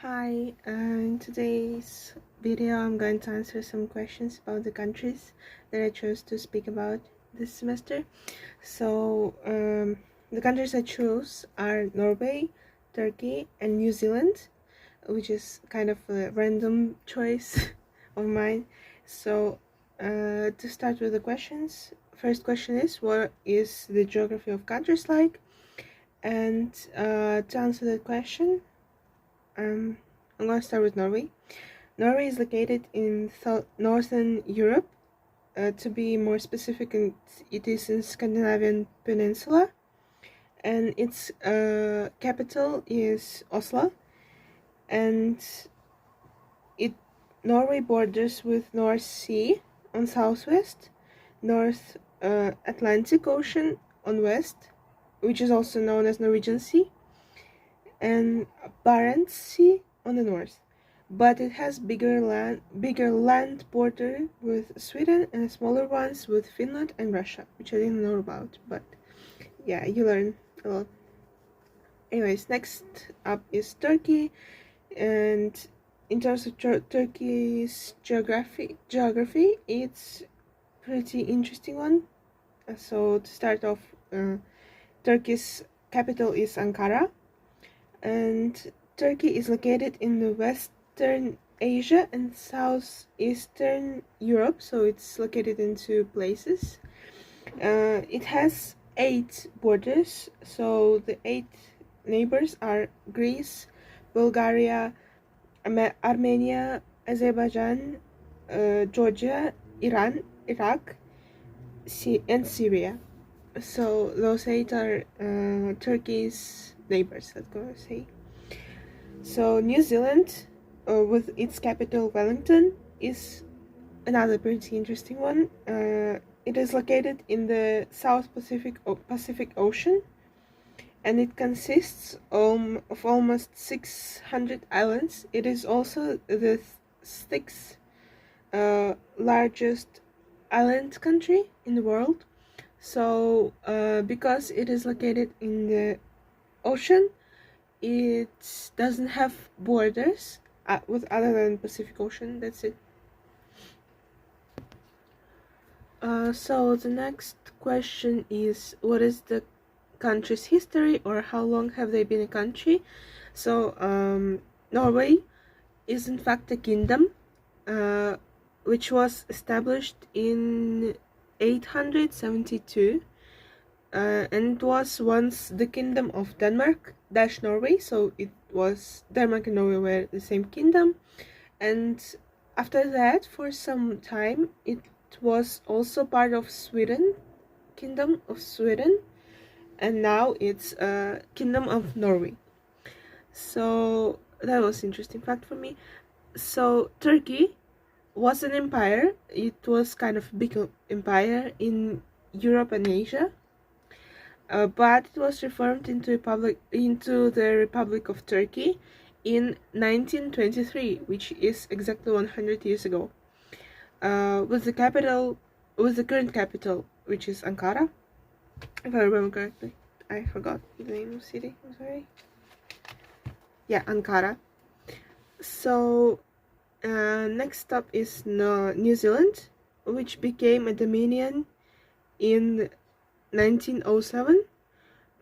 Hi, in today's video I'm going to answer some questions about the countries that I chose to speak about this semester. The countries I chose are Norway, Turkey, and New Zealand, which is kind of a random choice of mine. To start with the questions, first question is, what is the geography of countries like? And to answer that question, I'm going to start with Norway. Norway is located in northern Europe. To be more specific, it is in Scandinavian Peninsula, and its capital is Oslo. And it Norway borders with North Sea on southwest, North Atlantic Ocean on west, which is also known as Norwegian Sea, and Barents Sea on the north. But it has bigger land border with Sweden and smaller ones with Finland and Russia, which I didn't know about, but yeah, you learn a lot. Anyways, next up is Turkey, and in terms of Turkey's geography, it's pretty interesting one. So to start off, Turkey's capital is Ankara, and Turkey is located in the Western Asia and Southeastern Europe, so it's located in two places. It has 8 borders, so the 8 neighbors are Greece, Bulgaria, Armenia, Azerbaijan, Georgia, Iran, Iraq, and Syria. So those 8 are Turkey's neighbors, let's go say. So New Zealand, with its capital Wellington, is another pretty interesting one. It is located in the South Pacific Ocean, and it consists of almost 600 islands. It is also the sixth largest island country in the world. So, because it is located in the ocean, it doesn't have borders with other than Pacific Ocean. That's it. So the next question is, what is the country's history, or how long have they been a country? So Norway is in fact a kingdom, which was established in 872, and it was once the kingdom of Denmark - Norway. So it was Denmark and Norway were the same kingdom, and after that, for some time, it was also part of Sweden, Kingdom of Sweden, and now it's Kingdom of Norway. So that was interesting fact for me. So Turkey was an empire. It was kind of a big empire in Europe and Asia, but it was reformed into the Republic of Turkey in 1923, which is exactly 100 years ago. With the current capital, which is Ankara, if I remember correctly. I forgot the name of the city, I'm sorry. Yeah, Ankara. So, next up is New Zealand, which became a dominion in 1907,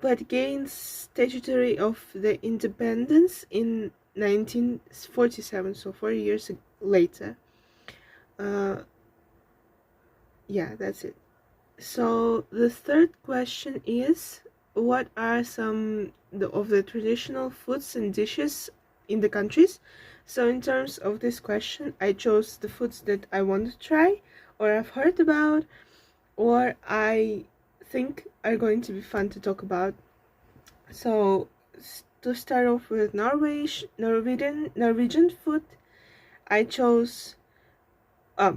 but gained statutory of the independence in 1947, so 4 years later. Yeah, that's it. So the third question is, what are some of the traditional foods and dishes in the countries? So in terms of this question, I chose the foods that I want to try, or I've heard about, or I think are going to be fun to talk about. So to start off with Norwegian food, I chose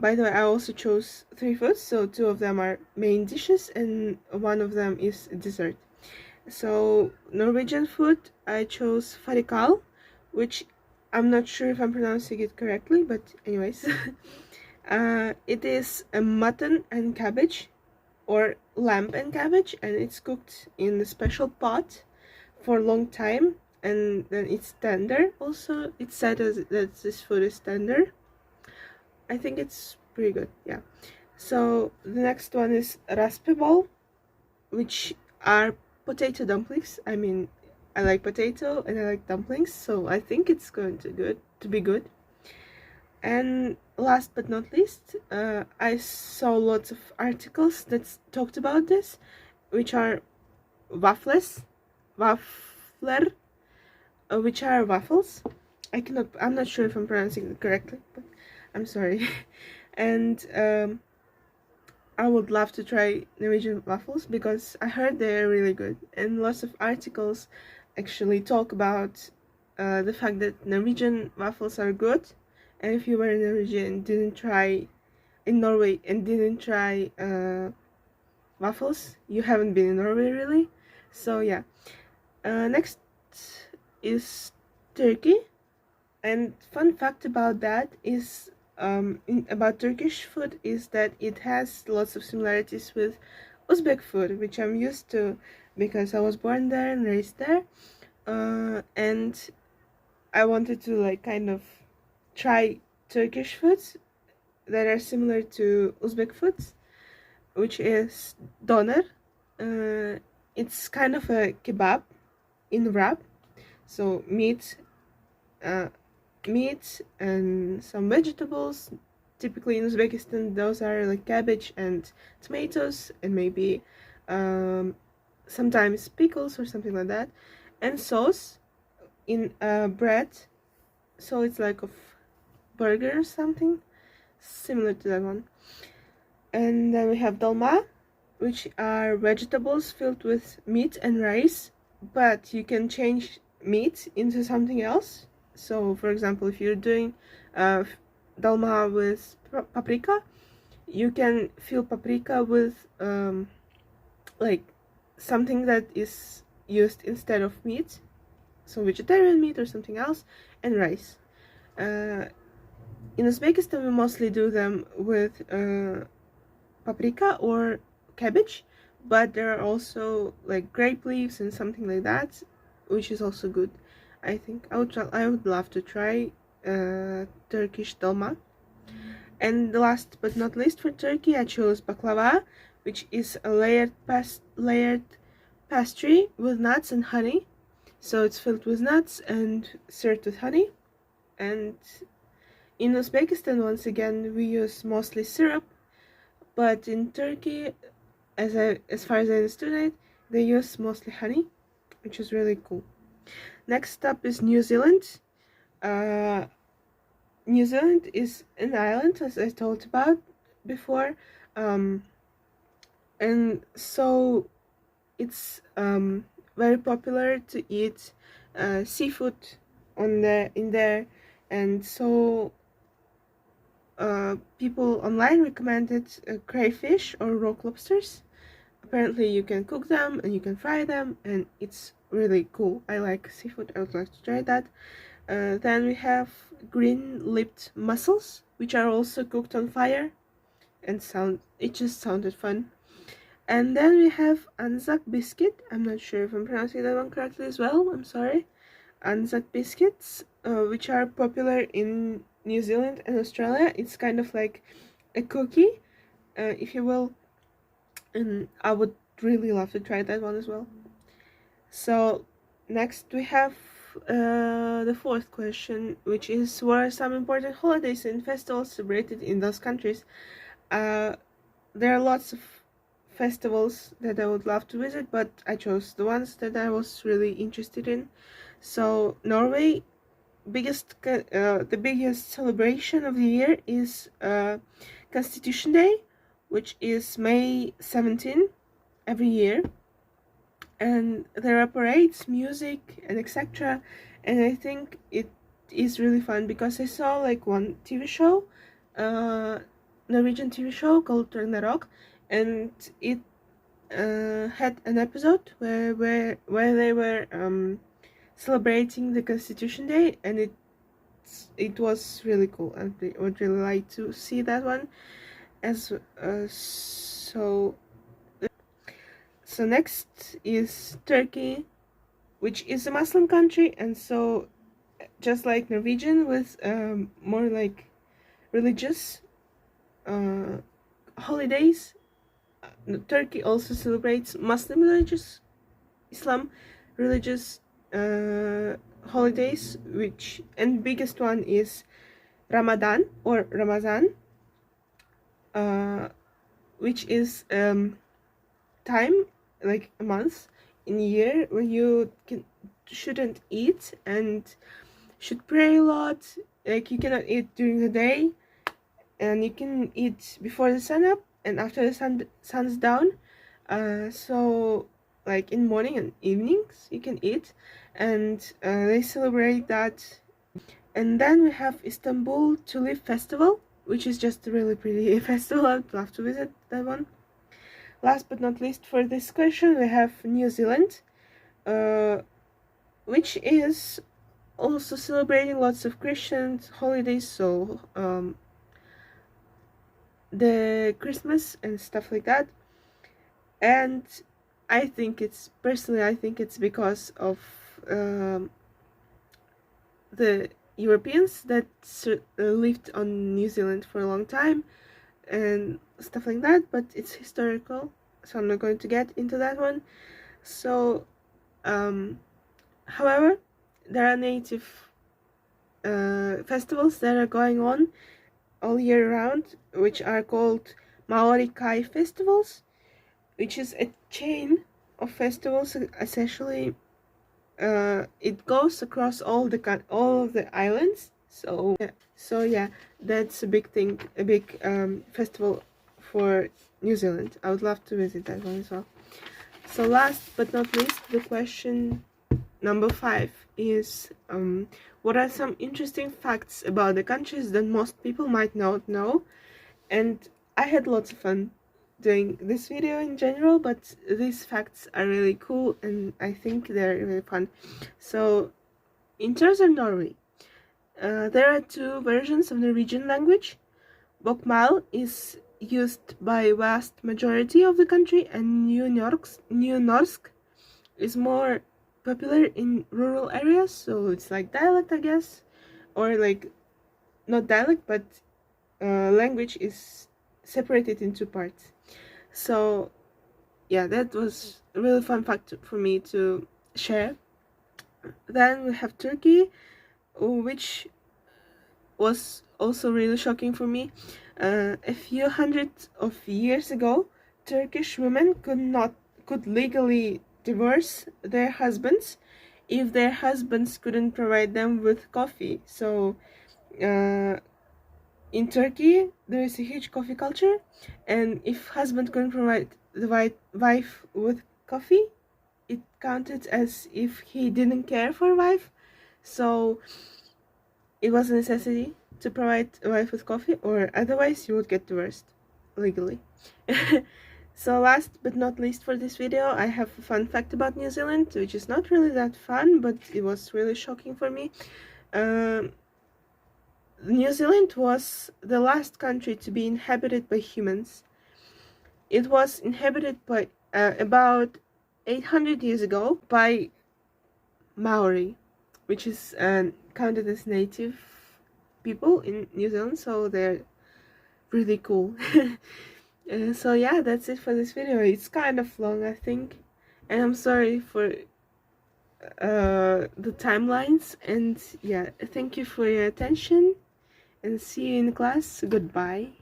by the way, I also chose 3 foods, so 2 of them are main dishes and 1 of them is dessert. So Norwegian food, I chose farikal, which I'm not sure if I'm pronouncing it correctly, but anyways. It is a mutton and cabbage, or lamb and cabbage, and it's cooked in a special pot for a long time, and then it's tender. Also, it's said that this food is tender. I think it's pretty good. Yeah. So the next one is raspeball, which are potato dumplings. I mean, I like potato and I like dumplings, so I think it's going to be good. And last but not least, I saw lots of articles that talked about this, which are waffles, waffler, which are waffles. I'm not sure if I'm pronouncing it correctly, but I'm sorry. And I would love to try Norwegian waffles because I heard they're really good, and lots of articles actually talk about the fact that Norwegian waffles are good. And if you were in Norwegian and didn't try in Norway and didn't try waffles, you haven't been in Norway really. So yeah. Next is Turkey, and fun fact about that is about Turkish food is that it has lots of similarities with Uzbek food, which I'm used to because I was born there and raised there. And I wanted to like kind of try Turkish foods that are similar to Uzbek foods, which is doner. It's kind of a kebab in wrap, so uh, meat and some vegetables. Typically in Uzbekistan, those are like cabbage and tomatoes, and maybe sometimes pickles or something like that, and sauce in bread. So it's like a burger or something similar to that one. And then we have dolma, which are vegetables filled with meat and rice, but you can change meat into something else. So, for example, if you're doing dolma with paprika, you can fill paprika with like something that is used instead of meat, so vegetarian meat or something else, and rice. In Uzbekistan, we mostly do them with paprika or cabbage, but there are also like grape leaves and something like that, which is also good. I think I would love to try Turkish dolma. And the last but not least for Turkey, I chose baklava, which is a layered pastry with nuts and honey. So it's filled with nuts and served with honey. And in Uzbekistan, once again, we use mostly syrup, but in Turkey, as far as I understood it, they use mostly honey, which is really cool. Next up is New Zealand. Uh, New Zealand is an island, as I told about before, and so it's very popular to eat seafood in there, and so people online recommended crayfish or rock lobsters. Apparently, you can cook them and you can fry them, and it's really cool. I like seafood. I would like to try that. Then we have green-lipped mussels, which are also cooked on fire, and it just sounded fun. And then we have Anzac biscuit. I'm not sure if I'm pronouncing that one correctly as well. I'm sorry. Anzac biscuits, which are popular in New Zealand and Australia. It's kind of like a cookie, if you will, and I would really love to try that one as well. So next we have the fourth question, which is what are some important holidays and festivals celebrated in those countries? There are lots of festivals that I would love to visit, but I chose the ones that I was really interested in. So Norway, the biggest celebration of the year is Constitution Day, which is May 17 every year, and there are parades, music, and etc. And I think it is really fun because I saw like one TV show, Norwegian TV show called Ragnarok, and it had an episode where they were celebrating the Constitution Day, and it was really cool. I would really like to see that one as so next is Turkey, which is a Muslim country, and so just like Norwegian with more like religious holidays, Turkey also celebrates Muslim religious Islam religious holidays, which and biggest one is Ramadan or Ramazan, which is time, like a month in a year when you shouldn't eat and should pray a lot. Like you cannot eat during the day, and you can eat before the sun up and after the sun's down. So like in morning and evenings you can eat, and they celebrate that. And then we have Istanbul Tulip Festival, which is just a really pretty festival. I'd love to visit that one. Last but not least for this question, we have New Zealand, which is also celebrating lots of Christian holidays, so the Christmas and stuff like that. And I think it's because of the Europeans that lived on New Zealand for a long time and stuff like that, but it's historical, so I'm not going to get into that one. So however, there are native festivals that are going on all year round, which are called Maori Kai festivals, which is a chain of festivals. Essentially, it goes across all of the islands. So yeah, that's a big thing, a big festival for New Zealand. I would love to visit that one as well. So last but not least, the question number 5 is what are some interesting facts about the countries that most people might not know? And I had lots of fun doing this video in general, but these facts are really cool and I think they're really fun. So in terms of Norway, there are 2 versions of Norwegian language. Bokmål is used by vast majority of the country, and New Norsk is more popular in rural areas, so it's like dialect, I guess, or like not dialect, but language is separated in 2 parts. So yeah, that was a really fun fact for me to share. Then we have Turkey, which was also really shocking for me. A few hundred of years ago, Turkish women could legally divorce their husbands if their husbands couldn't provide them with coffee. So in Turkey there is a huge coffee culture, and if husband couldn't provide the wife with coffee, it counted as if he didn't care for wife. So it was a necessity to provide a wife with coffee, or otherwise you would get divorced legally. So last but not least for this video, I have a fun fact about New Zealand, which is not really that fun, but it was really shocking for me. New Zealand was the last country to be inhabited by humans. It was inhabited by about 800 years ago by Maori, which is counted as native people in New Zealand, so they're really cool. So yeah, that's it for this video. It's kind of long, I think, and I'm sorry for the timelines. And yeah, thank you for your attention, and see you in class. Goodbye.